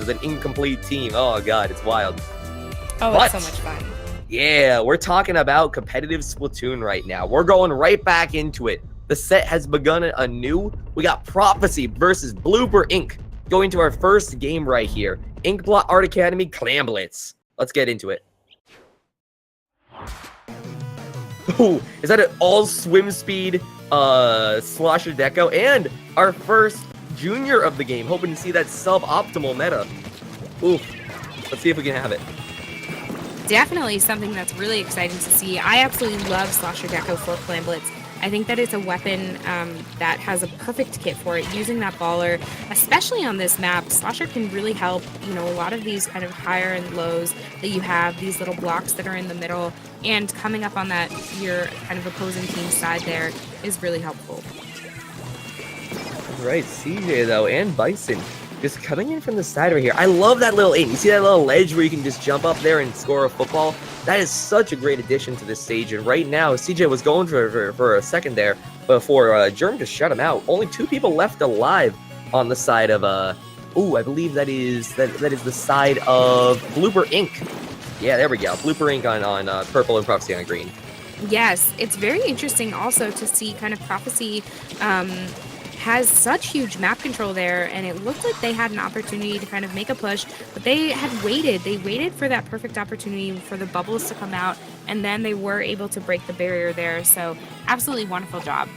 as an incomplete team. Oh god, it's wild. Oh, it's so much fun. Yeah, we're talking about competitive Splatoon right now. We're going right back into it. The set has begun anew. We got Prophecy versus Blooper Inc. Going to our first game right here. Inkblot Art Academy Clam Blitz. Let's get into it. Ooh, is that an all swim speed Slosher Deco? And our first junior of the game. Hoping to see that suboptimal meta. Ooh, let's see if we can have it. Definitely something that's really exciting to see. I absolutely love Slosher Deco for Clam Blitz. I think that it's a weapon that has a perfect kit for it. Using that baller, especially on this map, Slosher can really help. You know, a lot of these kind of higher and lows that you have, these little blocks that are in the middle, and coming up on that your kind of opposing team side there is really helpful. Right, CJ though, and Bison just coming in from the side right here. I love that little aim. You see that little ledge where you can just jump up there and score a football? That is such a great addition to this stage. And right now, CJ was going for a second there before Germ just shut him out. Only 2 people left alive on the side of I believe that is the side of Blooper Inc. Yeah, there we go. Blooper Inc. on purple and Prophecy on green. Yes, it's very interesting also to see kind of Prophecy has such huge map control there, and it looked like they had an opportunity to kind of make a push, but they had waited. They waited for that perfect opportunity for the bubbles to come out, and then they were able to break the barrier there. So absolutely wonderful job.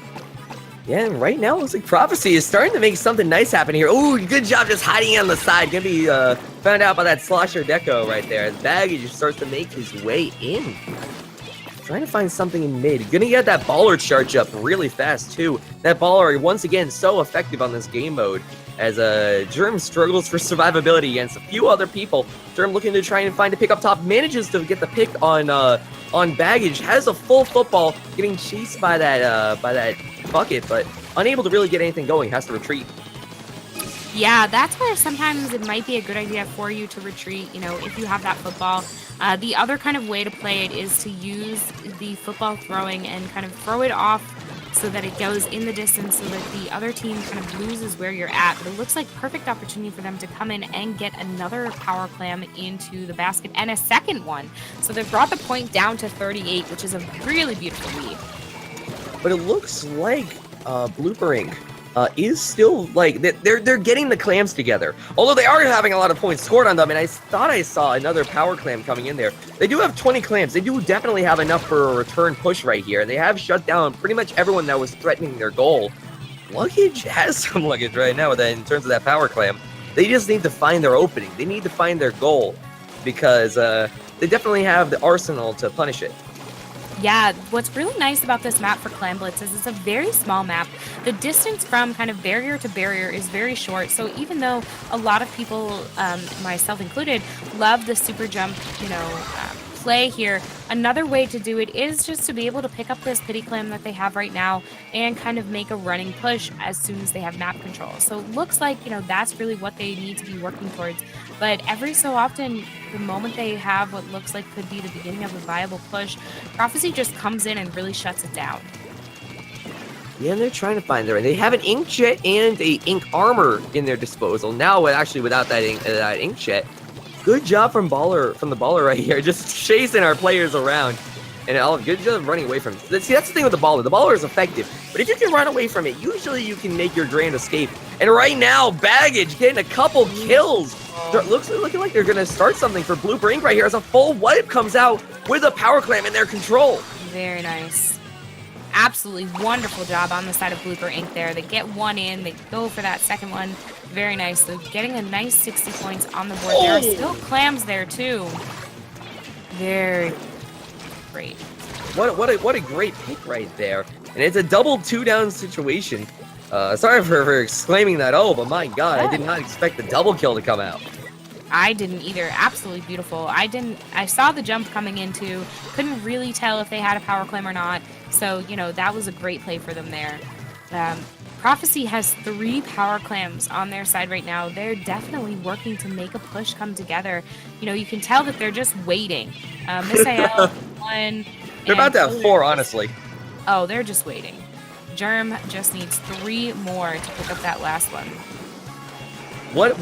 Yeah, and right now it looks like Prophecy is starting to make something nice happen here. Ooh, good job just hiding on the side. Gonna be found out by that Slosher Deco right there. As Baggage starts to make his way in. Trying to find something in mid. Gonna get that baller charge up really fast too. That baller, once again, so effective on this game mode. As Germ struggles for survivability against a few other people. Germ looking to try and find a pick up top. Manages to get the pick on Baggage. Has a full football. Getting chased by that bucket, but unable to really get anything going. Has to retreat. Yeah, that's where sometimes it might be a good idea for you to retreat, you know, if you have that football. The other kind of way to play it is to use the football throwing and kind of throw it off so that it goes in the distance so that the other team kind of loses where you're at. But it looks like perfect opportunity for them to come in and get another power clam into the basket and a second one. So they've brought the point down to 38, which is a really beautiful lead. But it looks like Blooper Inc. Is still like they're getting the clams together. Although they are having a lot of points scored on them, and I thought I saw another power clam coming in there. They do have 20 clams. They do definitely have enough for a return push right here. They have shut down pretty much everyone that was threatening their goal. Luggage has some luggage right now in terms of that power clam. They just need to find their opening. They need to find their goal because they definitely have the arsenal to punish it. Yeah, what's really nice about this map for Clam Blitz is it's a very small map. The distance from kind of barrier to barrier is very short. So even though a lot of people, myself included, love the super jump, play here, another way to do it is just to be able to pick up this pity clam that they have right now and kind of make a running push as soon as they have map control. So it looks like, that's really what they need to be working towards. But every so often, the moment they have what looks like could be the beginning of a viable push, Prophecy just comes in and really shuts it down. Yeah, and they're trying to find their. They have an inkjet and a ink armor in their disposal. Now, actually, without that inkjet, good job from the baller right here, just chasing our players around. And good job running away from it. See, that's the thing with the baller. The baller is effective. But if you can run away from it, usually you can make your grand escape. And right now, Baggage getting a couple kills. Looking like they're going to start something for Blooper Inc. right here as a full wipe comes out with a power clam in their control. Very nice. Absolutely wonderful job on the side of Blooper Inc. there. They get one in. They go for that second one. Very nice. So getting a nice 60 points on the board. There are still clams there, too. Very great. What a great pick right there. And it's a double 2-down situation. Sorry for exclaiming that, but my god, I did not expect the double kill to come out. I didn't either. Absolutely beautiful. I saw the jump coming in too. Couldn't really tell if they had a power clam or not. So, that was a great play for them there. Prophecy has 3 power clams on their side right now. They're definitely working to make a push come together. You can tell that they're just waiting. Misael, 1. They're about to have 4, honestly. Oh, they're just waiting. Germ just needs 3 more to pick up that last one. What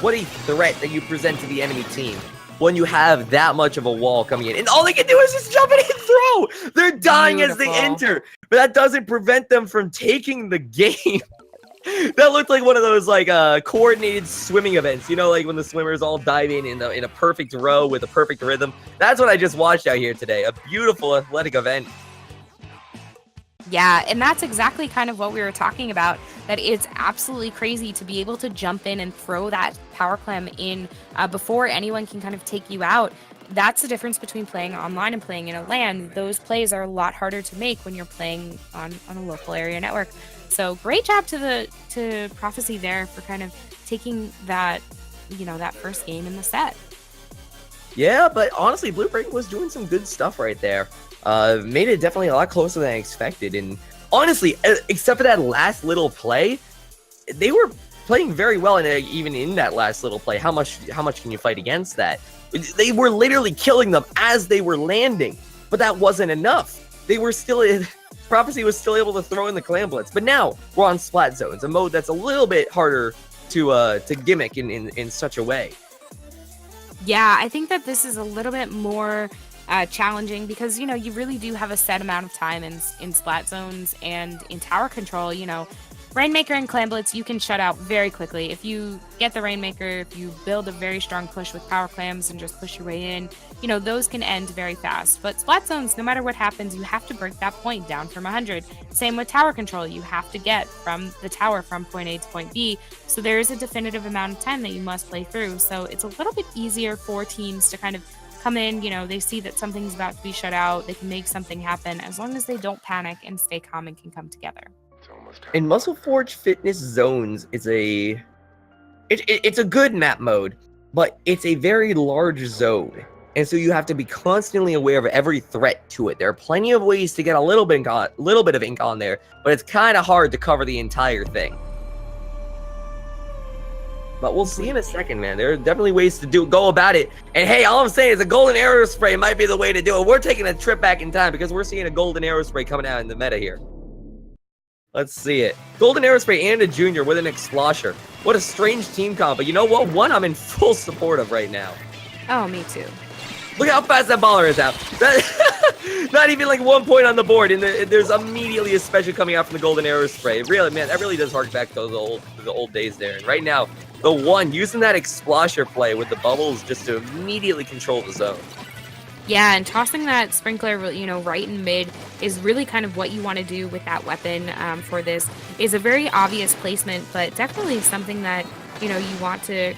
what a threat that you present to the enemy team when you have that much of a wall coming in. And all they can do is just jump in and throw. They're dying as they enter. But that doesn't prevent them from taking the game. That looked like one of those like coordinated swimming events, you know, like when the swimmers all dive in a perfect row with a perfect rhythm. That's what I just watched out here today. A beautiful athletic event. Yeah, and that's exactly kind of what we were talking about, that it's absolutely crazy to be able to jump in and throw that power clam in before anyone can kind of take you out. That's the difference between playing online and playing in a LAN. Those plays are a lot harder to make when you're playing on a local area network. So great job to Prophecy there for kind of taking that, that first game in the set. Yeah, but honestly, Blooper was doing some good stuff right there. Made it definitely a lot closer than I expected. And honestly, except for that last little play, they were playing very well. And even in that last little play, how much can you fight against that? They were literally killing them as they were landing, but that wasn't enough. They were still Prophecy was still able to throw in the clam blitz, but now we're on Splat Zones, a mode that's a little bit harder to gimmick in such a way. Yeah, I think that this is a little bit more challenging because, you really do have a set amount of time in Splat Zones and in tower control. Rainmaker and Clam Blitz, you can shut out very quickly. If you get the Rainmaker, if you build a very strong push with power clams and just push your way in, those can end very fast. But Splat Zones, no matter what happens, you have to break that point down from 100. Same with tower control. You have to get from the tower from point A to point B. So there is a definitive amount of time that you must play through. So it's a little bit easier for teams to kind of come in, they see that something's about to be shut out. They can make something happen as long as they don't panic and stay calm and can come together. In Muscle Forge Fitness Zones, it's a good map mode, but it's a very large zone, and so you have to be constantly aware of every threat to it. There are plenty of ways to get a little bit of ink on there, but it's kind of hard to cover the entire thing. But we'll see in a second, man. There are definitely ways to go about it. And hey, all I'm saying is a golden arrow spray might be the way to do it. We're taking a trip back in time because we're seeing a golden arrow spray coming out in the meta here. Let's see it. Golden arrow spray and a junior with an Explosher. What a strange team comp. But you know what? One I'm in full support of right now. Oh, me too. Look how fast that baller is out. Not even like 1 point on the board, and there's immediately a special coming out from the golden arrow spray. Really, man, that really does hark back to the old days there. And right now, the one using that Explosher play with the bubbles just to immediately control the zone. Yeah, and tossing that sprinkler, right in mid is really kind of what you want to do with that weapon for this. Is a very obvious placement, but definitely something that, you want to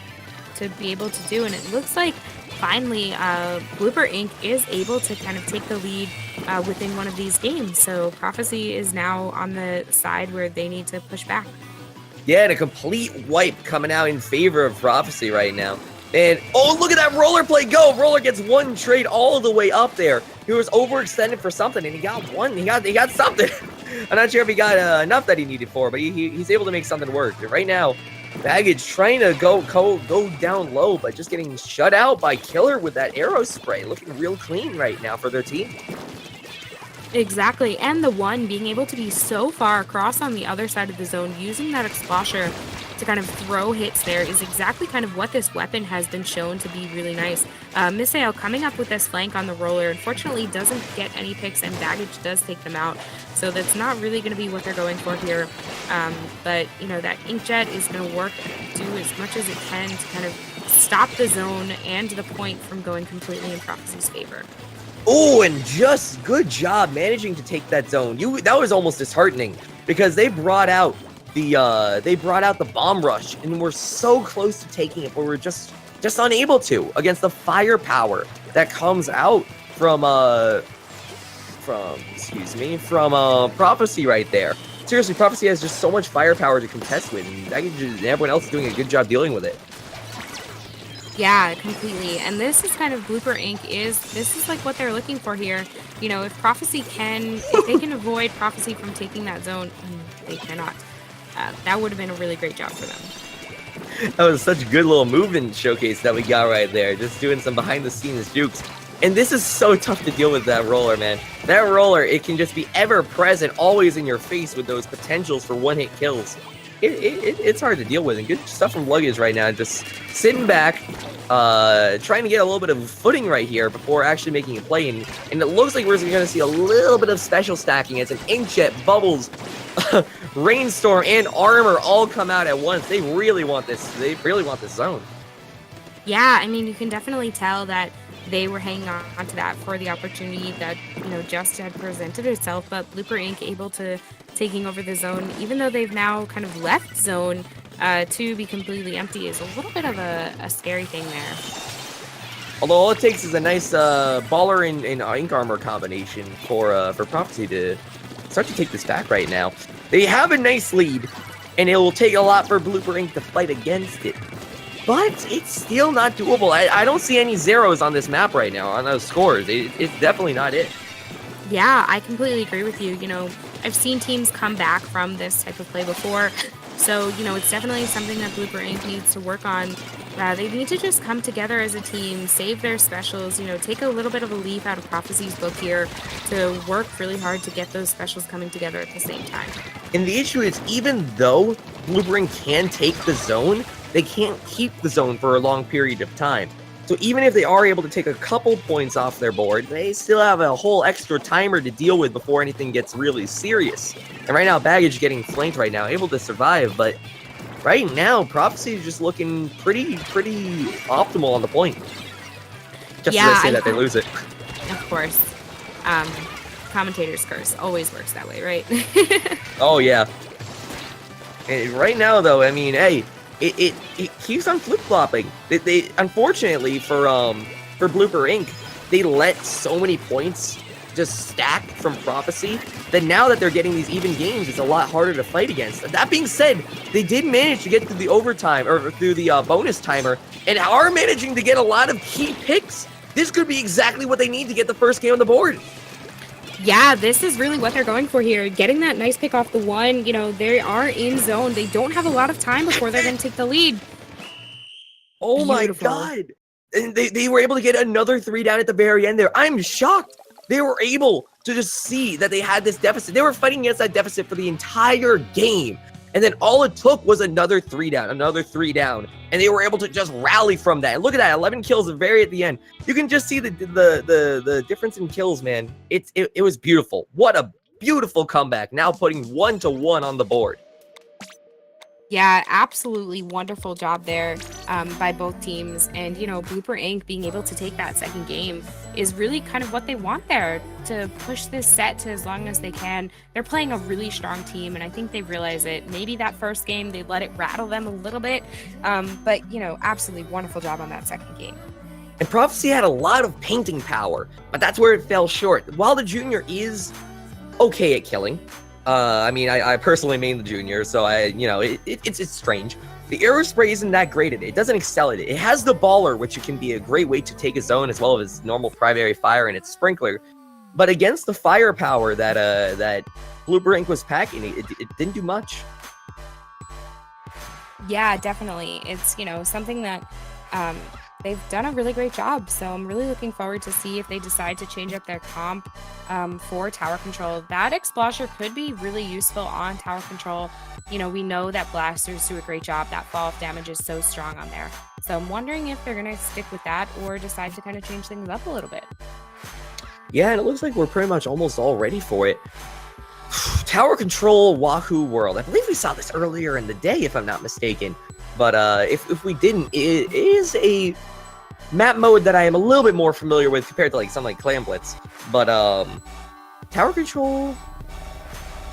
be able to do. And it looks like finally Blooper Inc. is able to kind of take the lead within one of these games. So Prophecy is now on the side where they need to push back. Yeah, and a complete wipe coming out in favor of Prophecy right now. And, oh, look at that roller play go. Roller gets one trade all the way up there. He was overextended for something, and he got one. He got something. I'm not sure if he got enough that he needed for, but he's able to make something work. And right now, Baggage trying to go down low, but just getting shut out by Killer with that arrow spray. Looking real clean right now for their team. Exactly, and the one being able to be so far across on the other side of the zone, using that Explosher to kind of throw hits there is exactly kind of what this weapon has been shown to be really nice. Misael coming up with this flank on the roller, unfortunately doesn't get any picks, and Baggage does take them out. So that's not really going to be what they're going for here. But, that Inkjet is going to work, do as much as it can to kind of stop the zone and the point from going completely in Prophecy's favor. Oh, and just good job managing to take that zone. That was almost disheartening because they brought out the bomb rush, and we're so close to taking it, but we're just unable to against the firepower that comes out from Prophecy right there. Seriously, Prophecy has just so much firepower to contest with, and everyone else is doing a good job dealing with it. Yeah, completely. And this is kind of Blooper Inc. This is like what they're looking for here. If Prophecy if they can avoid Prophecy from taking that zone, they cannot. That would have been a really great job for them. That was such a good little movement showcase that we got right there. Just doing some behind the scenes jukes. And this is so tough to deal with that roller, man. That roller, it can just be ever present, always in your face with those potentials for one-hit kills. it's hard to deal with. And good stuff from Luggage right now, just sitting back, trying to get a little bit of footing right here before actually making a play. And it looks like we're going to see a little bit of special stacking as an Inkjet, Bubbles, Rainstorm, and Armor all come out at once. They really want this. They really want this zone. Yeah, I mean, you can definitely tell that they were hanging on to that for the opportunity that, just had presented itself. But Blooper Inc. able to taking over the zone, even though they've now kind of left zone to be completely empty, is a little bit of a scary thing there. Although all it takes is a nice Baller and Ink Armor combination for Prophecy to start to take this back right now. They have a nice lead, and it will take a lot for Blooper Inc. to fight against it. But it's still not doable. I don't see any zeros on this map right now, on those scores. It's definitely not it. Yeah, I completely agree with you. I've seen teams come back from this type of play before. So, it's definitely something that Blooper Inc. needs to work on. They need to just come together as a team, save their specials, take a little bit of a leaf out of Prophecy's book here to work really hard to get those specials coming together at the same time. And the issue is, even though Blooper Inc. can take the zone, they can't keep the zone for a long period of time. So even if they are able to take a couple points off their board, they still have a whole extra timer to deal with before anything gets really serious. And right now, Baggage getting flanked right now, able to survive, but right now, Prophecy is just looking pretty optimal on the point. Just as I say that, they lose it. Of course. Commentator's curse always works that way, right? Oh, yeah. And right now, though, I mean, hey, it keeps on flip-flopping. They unfortunately for Blooper Inc., they let so many points just stack from Prophecy that now that they're getting these even games, it's a lot harder to fight against. That being said, they did manage to get through the overtime, or through the bonus timer, and are managing to get a lot of key picks. This could be exactly what they need to get the first game on the board. Yeah, this is really what they're going for here. Getting that nice pick off the one, they are in zone. They don't have a lot of time before they're going to take the lead. Oh my God. And they were able to get another 3 down at the very end there. I'm shocked. They were able to just see that they had this deficit. They were fighting against that deficit for the entire game. And then all it took was another 3 down, and they were able to just rally from that. And look at that, 11 kills very at the end. You can just see the difference in kills, man. It was beautiful. What a beautiful comeback. Now putting 1-1 on the board. Yeah, absolutely wonderful job there by both teams. And, Blooper Inc. being able to take that second game is really kind of what they want there, to push this set to as long as they can. They're playing a really strong team, and I think they realize it. Maybe that first game, they let it rattle them a little bit. But, absolutely wonderful job on that second game. And Prophecy had a lot of painting power, but that's where it fell short. While the Junior is okay at killing, I mean, I personally main the Junior, so it's strange. The Aero Spray isn't that great at it. It doesn't excel at it. It has the Baller, which can be a great way to take a zone, as well as normal primary fire and its Sprinkler. But against the firepower that Blooper Inc. was packing, it didn't do much. Yeah, definitely. It's, something that they've done a really great job. So I'm really looking forward to see if they decide to change up their comp for tower control. That Exploser could be really useful on tower control. We know that blasters do a great job. That fall off damage is so strong on there. So I'm wondering if they're going to stick with that or decide to kind of change things up a little bit. Yeah, and it looks like we're pretty much almost all ready for it. Tower control Wahoo World. I believe we saw this earlier in the day, if I'm not mistaken. But if we didn't, it is a map mode that I am a little bit more familiar with compared to something like Clan Blitz. But tower control,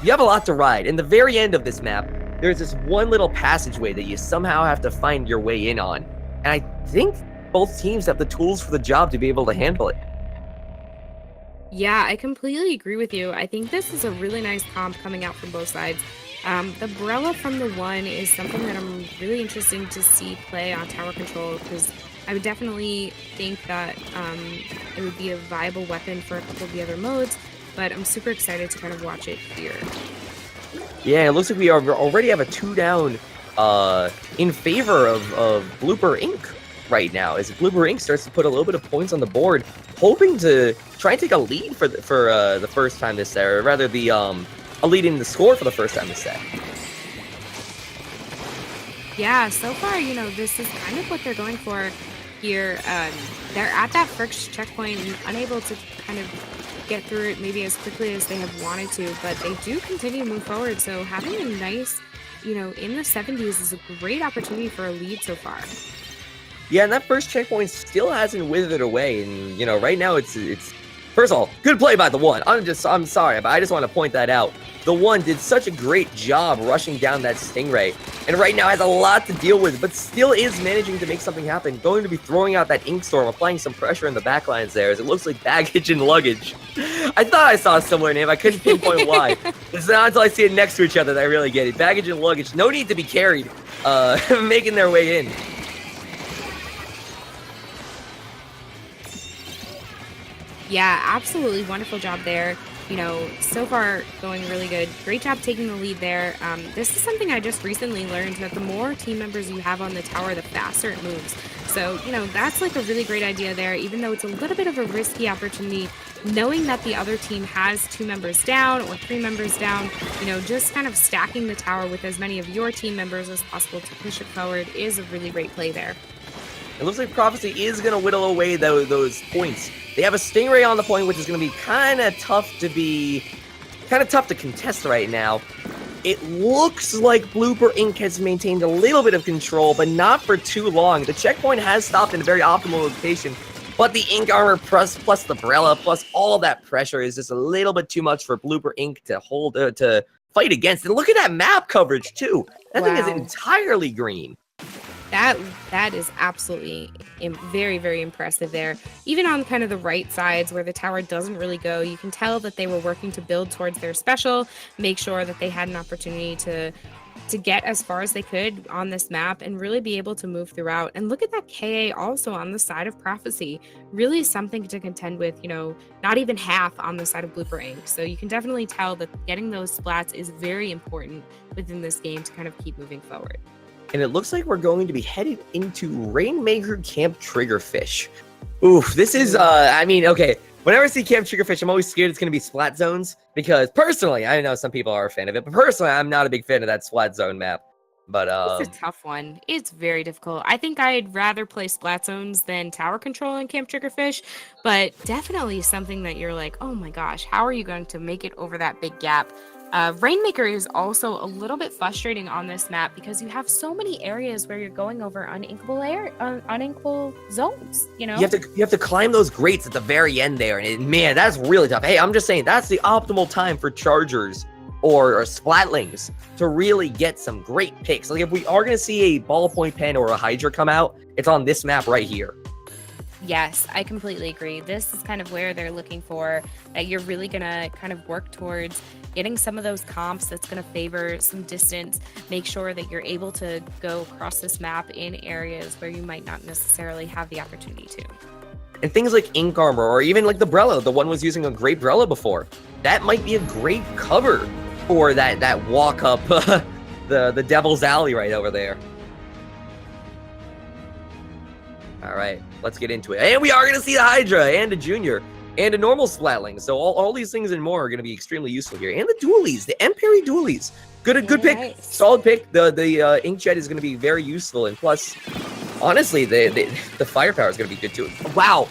you have a lot to ride. In the very end of this map, there's this one little passageway that you somehow have to find your way in on. And I think both teams have the tools for the job to be able to handle it. Yeah, I completely agree with you. I think this is a really nice comp coming out from both sides. The Brella from the one is something that I'm really interested to see play on tower control, because I would definitely think that it would be a viable weapon for a couple of the other modes, but I'm super excited to kind of watch it here. Yeah, it looks like we already have a 2 down in favor of Blooper Inc. right now, as Blooper Inc. starts to put a little bit of points on the board, hoping to try and take a lead for the first time this set, or rather a lead in the score for the first time this set. Yeah, so far, this is kind of what they're going for here. They're at that first checkpoint and unable to kind of get through it maybe as quickly as they have wanted to, but they do continue to move forward. So having a nice, in the 70s is a great opportunity for a lead so far. Yeah, and that first checkpoint still hasn't withered away. And, right now it's first of all, good play by the one. I'm sorry, but I just want to point that out. The one did such a great job rushing down that Stingray, and right now has a lot to deal with, but still is managing to make something happen. Going to be throwing out that InkStorm, applying some pressure in the backlines there, as it looks like baggage and luggage. I thought I saw a similar name. I couldn't pinpoint why. It's not until I see it next to each other that I really get it. Baggage and luggage. No need to be carried. Making their way in. Yeah, absolutely wonderful job there. So far going really good. Great job taking the lead there. This is something I just recently learned, that the more team members you have on the tower, the faster it moves. So, that's like a really great idea there, even though it's a little bit of a risky opportunity. Knowing that the other team has 2 members down or 3 members down, just kind of stacking the tower with as many of your team members as possible to push it forward is a really great play there. It looks like Prophecy is going to whittle away those points. They have a Stingray on the point, which is going to be kind of tough to contest right now. It looks like Blooper Inc. has maintained a little bit of control, but not for too long. The checkpoint has stopped in a very optimal location, but the Ink Armor plus the Brella plus all that pressure is just a little bit too much for Blooper Inc. to fight against. And look at that map coverage, too. That thing is entirely green. That is absolutely very, very impressive there. Even on kind of the right sides where the tower doesn't really go, you can tell that they were working to build towards their special, make sure that they had an opportunity to get as far as they could on this map and really be able to move throughout. And look at that KA also on the side of Prophecy. Really something to contend with, not even half on the side of Blooper Inc. So you can definitely tell that getting those splats is very important within this game to kind of keep moving forward. And it looks like we're going to be headed into Rainmaker Camp Triggerfish. Oof, this is, okay. Whenever I see Camp Triggerfish, I'm always scared it's going to be Splat Zones. Because personally, I know some people are a fan of it, but personally, I'm not a big fan of that Splat Zone map. But it's a tough one. It's very difficult. I think I'd rather play Splat Zones than Tower Control in Camp Triggerfish, but definitely something that you're like, oh my gosh, how are you going to make it over that big gap? Rainmaker is also a little bit frustrating on this map because you have so many areas where you're going over uninkable zones, You have to climb those grates at the very end there, and man, that's really tough. Hey, I'm just saying, that's the optimal time for Chargers or Splatlings to really get some great picks. Like, if we are going to see a ballpoint pen or a Hydra come out, it's on this map right here. Yes, I completely agree. This is kind of where they're looking for that you're really going to kind of work towards getting some of those comps that's going to favor some distance, make sure that you're able to go across this map in areas where you might not necessarily have the opportunity to. And things like Ink Armor, or even like the Brella, the one was using a great Brella before. That might be a great cover for that walk up the Devil's Alley right over there. All right, let's get into it. And we are going to see the Hydra and a Junior and a normal Splatling. So all these things and more are going to be extremely useful here. And the Dualies, the Emperi Dualies. Good pick. Nice. Solid pick. The Inkjet is going to be very useful. And plus, honestly, the firepower is going to be good too. Wow.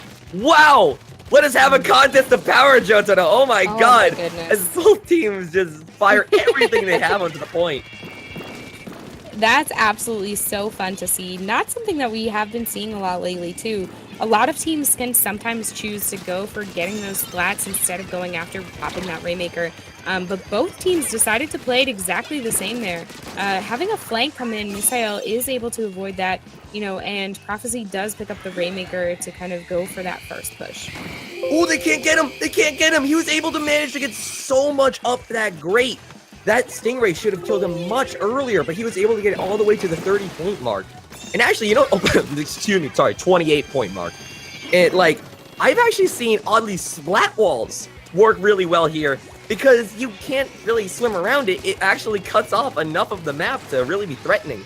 Let us have a contest of power, Jotaro. Oh my God. My goodness. As both teams just fire everything they have onto the point. That's absolutely so fun to see. Not something that we have been seeing a lot lately, too. A lot of teams can sometimes choose to go for getting those splats instead of going after popping that Rainmaker. But both teams decided to play it exactly the same there. Having a flank come in, Misael is able to avoid that, and Prophecy does pick up the Rainmaker to kind of go for that first push. Oh, they can't get him. He was able to manage to get so much up that grate. That Stingray should have killed him much earlier, but he was able to get it all the way to the 30-point mark. And actually, 28-point mark. And, I've actually seen, oddly, Splat Walls work really well here because you can't really swim around it. It actually cuts off enough of the map to really be threatening.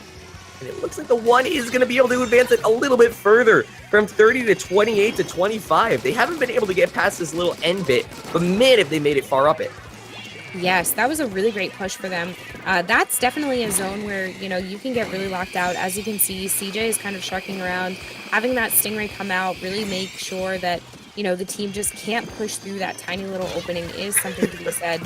And it looks like the one is going to be able to advance it a little bit further from 30 to 28 to 25. They haven't been able to get past this little end bit, but man, if they made it far up it. Yes, that was a really great push for them. That's definitely a zone where, you can get really locked out. As you can see, CJ is kind of sharking around. Having that Stingray come out really make sure that, the team just can't push through that tiny little opening is something to be said.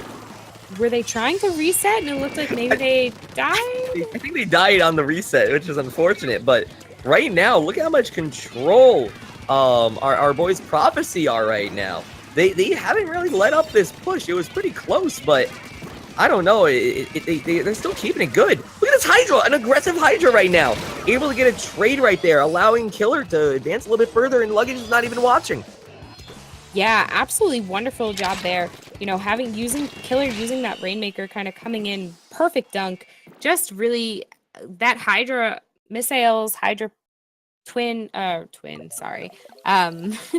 Were they trying to reset and it looked like maybe they died? I think they died on the reset, which is unfortunate. But right now, look at how much control our boys Prophecy are right now. They haven't really let up this push. It was pretty close, but I don't know. They're still keeping it good. Look at this Hydra, an aggressive Hydra right now. Able to get a trade right there, allowing Killer to advance a little bit further, and Luggage is not even watching. Yeah, absolutely wonderful job there. Killer using that Rainmaker kind of coming in, perfect dunk. Just really that Hydra missiles, Hydra sorry.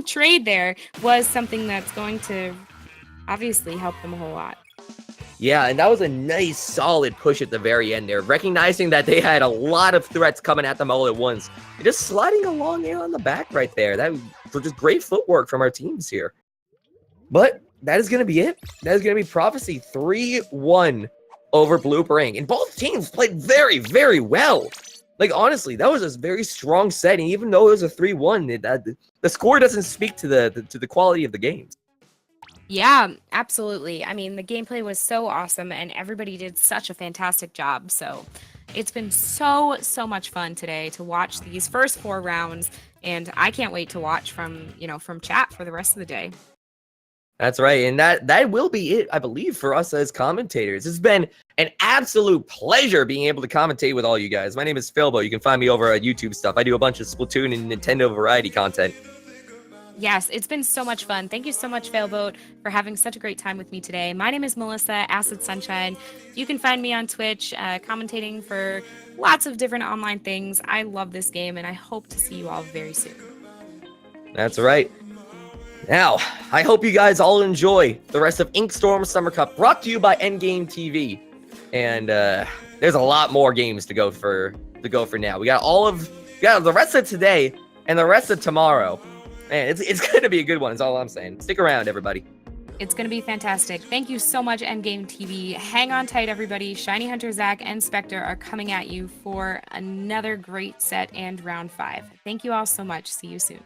Trade there was something that's going to obviously help them a whole lot. Yeah, and that was a nice, solid push at the very end there, recognizing that they had a lot of threats coming at them all at once. And just sliding along in on the back right there. That was just great footwork from our teams here. But that is going to be it. That is going to be Prophecy 3-1 over Blooper. And both teams played very, very well. Like, honestly, that was a very strong setting. Even though it was a 3-1, the score doesn't speak to the quality of the games. Yeah, absolutely. I mean, the gameplay was so awesome and everybody did such a fantastic job. So it's been so much fun today to watch these first 4 rounds. And I can't wait to watch from chat for the rest of the day. That's right. And that will be it, I believe, for us as commentators. It's been an absolute pleasure being able to commentate with all you guys. My name is Philbo. You can find me over at YouTube stuff. I do a bunch of Splatoon and Nintendo variety content. Yes, it's been so much fun. Thank you so much, Failboat, for having such a great time with me today. My name is Melissa, Acid Sunshine. You can find me on Twitch, commentating for lots of different online things. I love this game, and I hope to see you all very soon. That's right. Now, I hope you guys all enjoy the rest of InkStorm Summer Cup, brought to you by Endgame TV. And there's a lot more games to go for now. We got the rest of today and the rest of tomorrow. Man, it's going to be a good one, is all I'm saying. Stick around, everybody. It's going to be fantastic. Thank you so much, Endgame TV. Hang on tight, everybody. Shiny Hunter, Zach, and Spectre are coming at you for another great set and round 5. Thank you all so much. See you soon.